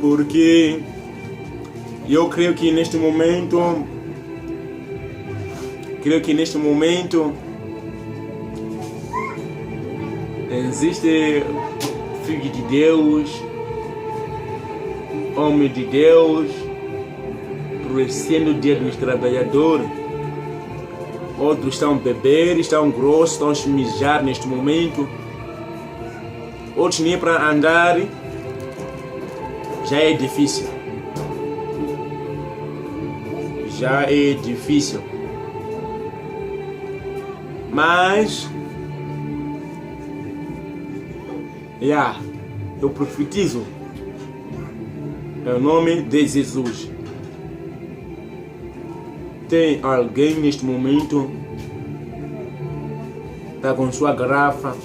porque eu creio que neste momento existe filho de Deus, homem de Deus, crescendo o dia dos trabalhadores. Outros estão a beber, estão grossos, estão a se mijar neste momento. Outros nem para andar já é difícil. Mas eu profetizo em nome de Jesus. Tem alguém neste momento está com sua garrafa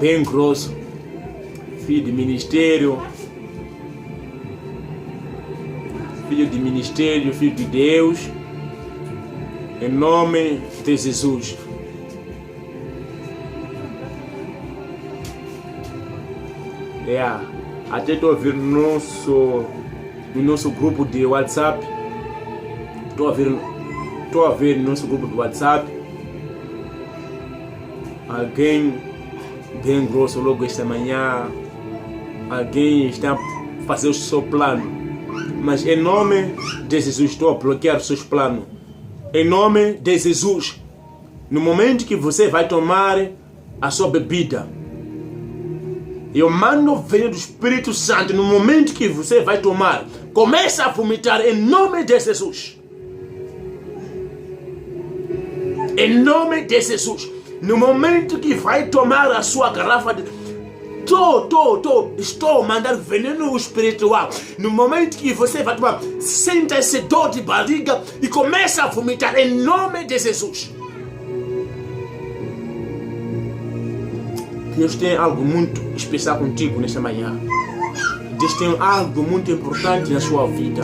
bem grosso, filho de ministério, filho de Deus, em nome de Jesus. Até estou a ver no nosso grupo de WhatsApp. Estou a ver no nosso grupo de WhatsApp alguém bem grosso logo esta manhã. Alguém está a fazer o seu plano. Mas em nome de Jesus estou a bloquear os seus planos. Em nome de Jesus. No momento que você vai tomar a sua bebida, eu mando o veneno do Espírito Santo. No momento que você vai tomar, começa a vomitar em nome de Jesus. Em nome de Jesus. No momento que vai tomar a sua garrafa de... Estou mandando veneno espiritual. No momento que você vai tomar, senta esse dor de barriga e começa a vomitar em nome de Jesus. Deus tem algo muito especial contigo nesta manhã. Deus tem algo muito importante na sua vida.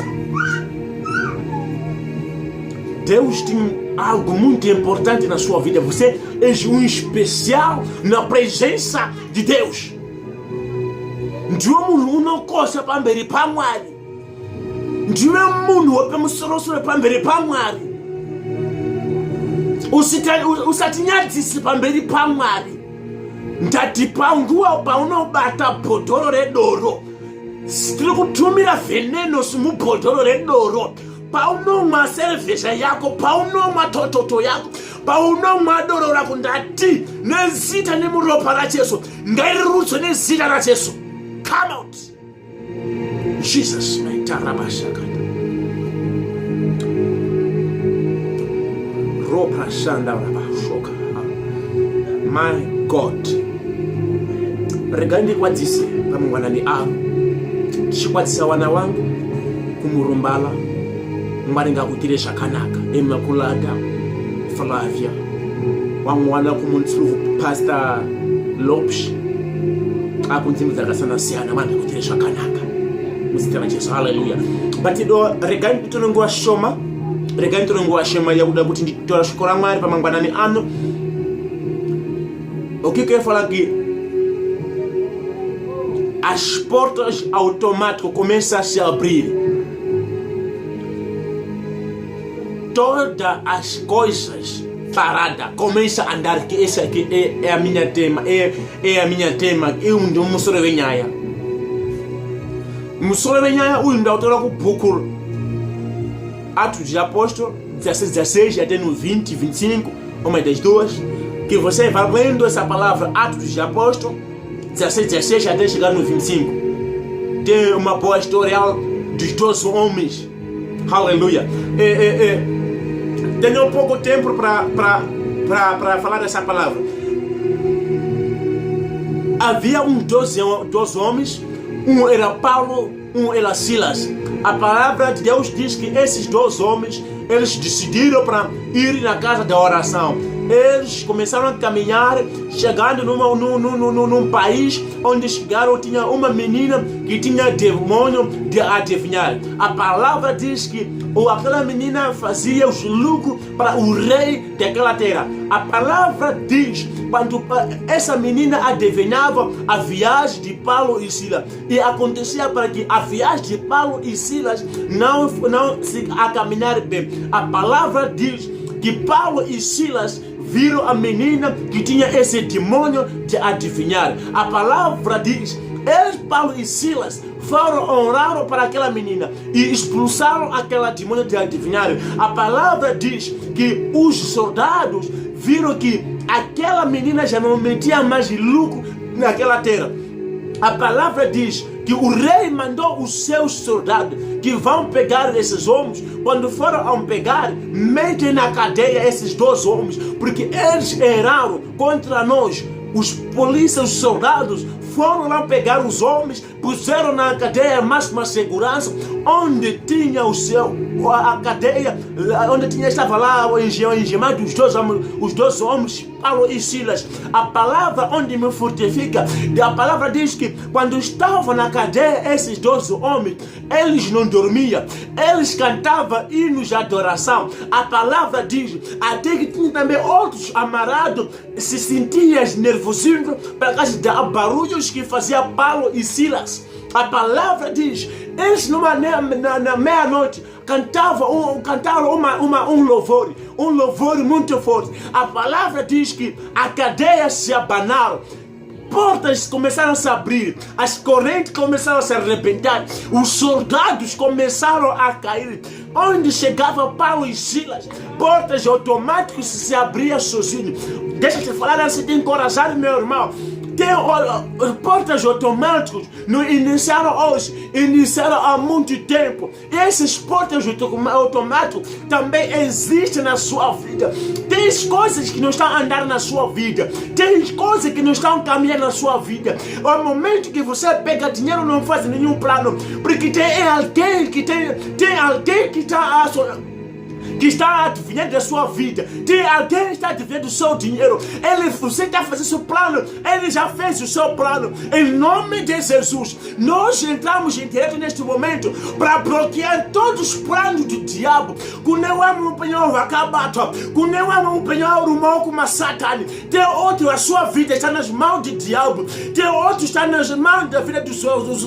Deus tem algo muito importante na sua vida. Você é um especial na presença de Deus. Ndiwe munhu unokosha pamberi paMwari. Ndiwe munhu wepamusoro-soro pamberi paMwari. Usatinyadzise pamberi paMwari. Ndati panguva paunobata bhodhoro redoro, tiri kutumira veneno mubhodhoro redoro. Paunomwa serevhesha yako, paunomwa tototo yako, paunomwa doro rako, ndati nezita nemuropa raJesu ngarirutswe nezita raJesu. Come out. Jesus name. Tarabashakata. Ropa shanda rabashoka. My God. Regandi kwadzise pamungwanani avo. Chikwadzisa wana wangu kumurumbala. Mwari ngakutire zvakanaka. Immaculada Flavia. Wamwana kumuntsuru Pastor Lopes. Akunzimbu dzakasiyana siyana Mwari ngakutire zvakanaka. Muzita raJesu. Hallelujah. But regandi tonongowa shoma. Regandi tonongowa shoma yakuda kuti nditora shoko raMwari pamangwanani ano. O que eu quero falar aqui? As portas automáticas começam a se abrir. Todas as coisas paradas começam a andar. Que esse aqui é a minha tema. É a minha tema. Eu não musoro venhaia. Musoro venhaia o ainda autora com pouco. Atos de Apóstolo 16 até no 20, 25, uma das duas. Que você vai lendo essa palavra Atos de Apóstolo 16 até chegar no 25. Tem uma boa história dos 12 homens. Aleluia. Tenho pouco tempo para falar dessa palavra. Havia 12 homens. Um era Paulo, um era Silas. A palavra de Deus diz que esses 12 homens, eles decidiram para ir na casa da oração. eles começaram a caminhar, chegando num país onde chegaram, tinha uma menina que tinha demônio de adivinhar. A palavra diz que aquela menina fazia os lucros para o rei daquela terra. A palavra diz, quando essa menina adivinhava a viagem de Paulo e Silas, e acontecia para que a viagem de Paulo e Silas não se a caminhar bem. A palavra diz que Paulo e Silas viram a menina que tinha esse demônio de adivinhar. A palavra diz, eles, Paulo e Silas, foram orar para aquela menina e expulsaram aquela demônio de adivinhar. A palavra diz que os soldados viram que aquela menina já não metia mais lucro naquela terra. A palavra diz que o rei mandou os seus soldados que vão pegar esses homens. Quando foram pegar, metem na cadeia esses 2 homens, porque eles erraram contra nós. Os polícias, os soldados foram lá pegar os homens, puseram na cadeia máxima segurança, onde tinha a cadeia, onde estava lá o engemado os dois homens, Paulo e Silas. A palavra onde me fortifica, a palavra diz que quando estavam na cadeia esses 2 homens, eles não dormiam, eles cantavam hinos de adoração. A palavra diz até que tinha também outros amarrados, se sentiam nervosinhos por causa de barulhos que fazia Paulo e Silas. A palavra diz, eles na meia-noite cantaram um louvor muito forte. A palavra diz que a cadeia se abanaram, portas começaram a se abrir, as correntes começaram a se arrebentar, os soldados começaram a cair. Onde chegava Paulo e Silas, portas automáticas se abriam sozinho. Deixa eu te falar assim, te encorajar, meu irmão. Tem portas automáticas não iniciaram hoje, iniciaram há muito tempo. E essas portas automáticas também existem na sua vida. Tem coisas que não estão a andar na sua vida, tem coisas que não estão a caminhar na sua vida. O momento que você pega dinheiro, não faz nenhum plano, porque tem alguém que está a adivinhar da sua vida. Tem alguém que está a adivinhar do seu dinheiro. Você está fazendo seu plano, ele já fez o seu plano. Em nome de Jesus, nós entramos em direto neste momento para bloquear todos os planos do diabo. Tem outro, a sua vida está nas mãos do diabo. Tem outro, está nas mãos da vida dos seus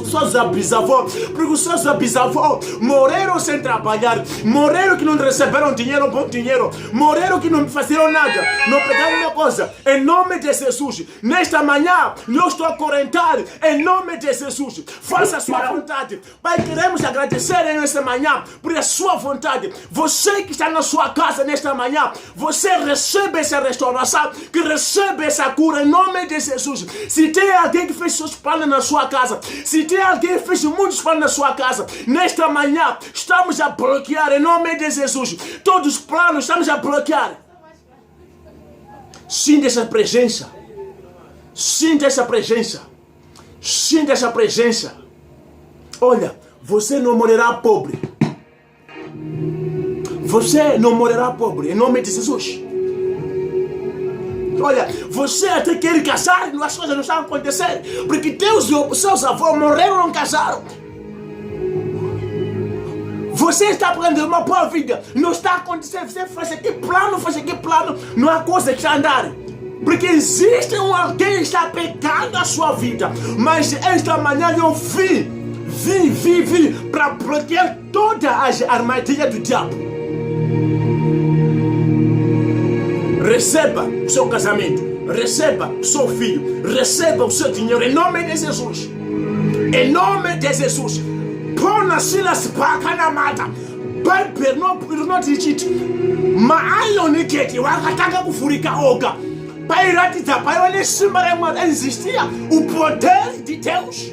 bisavós. Porque os seus bisavós morreram sem trabalhar, morreram que não receberam dinheiro, bom dinheiro, morreram que não fizeram nada, não pegaram uma coisa. Em nome de Jesus, nesta manhã, eu estou a correntar, em nome de Jesus, faça a sua vontade. Pai, queremos agradecer nesta manhã por a sua vontade. Você que está na sua casa nesta manhã, você recebe essa restauração, que recebe essa cura em nome de Jesus. Se tem alguém que fez seus planos na sua casa, se tem alguém que fez muitos planos na sua casa, nesta manhã, estamos a bloquear em nome de Jesus. Todos os planos estamos a bloquear. Sinta essa presença. Sinta essa presença. Sinta essa presença. Olha, você não morrerá pobre. Você não morrerá pobre, em nome de Jesus. Olha, você até quer casar, as coisas não estão acontecendo, porque seus avós morreram e não casaram. Você está aprendendo uma boa vida, não está acontecendo, você faz aquele plano, não há coisa que está andando. Porque existe alguém que está pegando a sua vida, mas esta manhã eu vim para bloquear todas as armadilhas do diabo. Receba o seu casamento, receba o seu filho, receba o seu dinheiro, em nome de Jesus. Em nome de Jesus. Pona Silas pakana mata. Pai perno tichiti. Maayo niketi wakataka kufurika oga. Pai ratita pai wale simbara mwa existia o poder de Deus.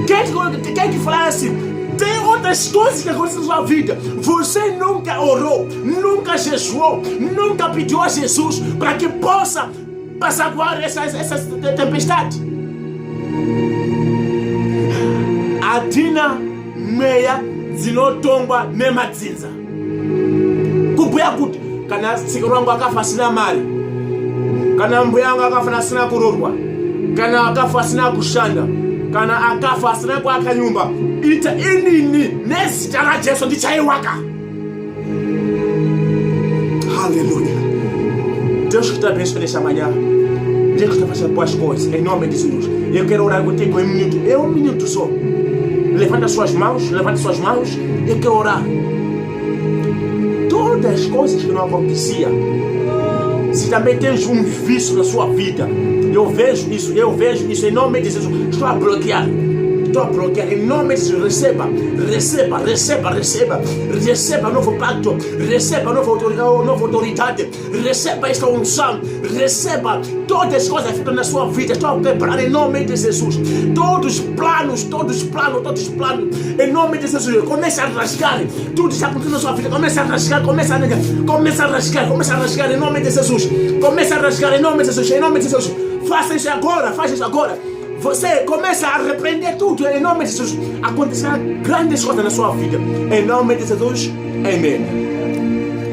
Quer que falar assim? Tem outras coisas que acontecem na sua vida. Você nunca orou, nunca jejuou, nunca pediu a Jesus para que possa passar agora essa tempestade. Adina meia zinotongwa nemadzinza. mbuya kuti kana tsikiro wangu akafa asina mari, kana mbuya wangu akafa asina kurorwa, kana akafa asina kushanda, kana akafa asina kuaka nyumba, ita inini nezita la Jesu ndichaiwaka. Hallelujah. Deus que está abençoando essa manhã. Deus que está fazendo boas coisas. Em nome de Jesus. Eu quero orar contigo em um minuto. É um minuto só. Levanta suas mãos. Levanta suas mãos. Eu quero orar. Todas as coisas que não aconteciam. Se também tens um vício na sua vida. Eu vejo isso. Em nome de Jesus. Estou a bloquear. Em nome de Jesus, receba novo pacto, receba nova autoridade, receba esta unção, receba todas as coisas que estão na sua vida. Estou a quebrar em nome de Jesus. Todos os planos, em nome de Jesus. Comece a rasgar tudo que está acontecendo na sua vida. Comece a rasgar em nome de Jesus. Comece a rasgar em nome de Jesus. Faça isso agora. Você começa a repreender tudo em nome de Jesus. Acontecerá grandes coisas na sua vida. Em nome de Jesus. Amém.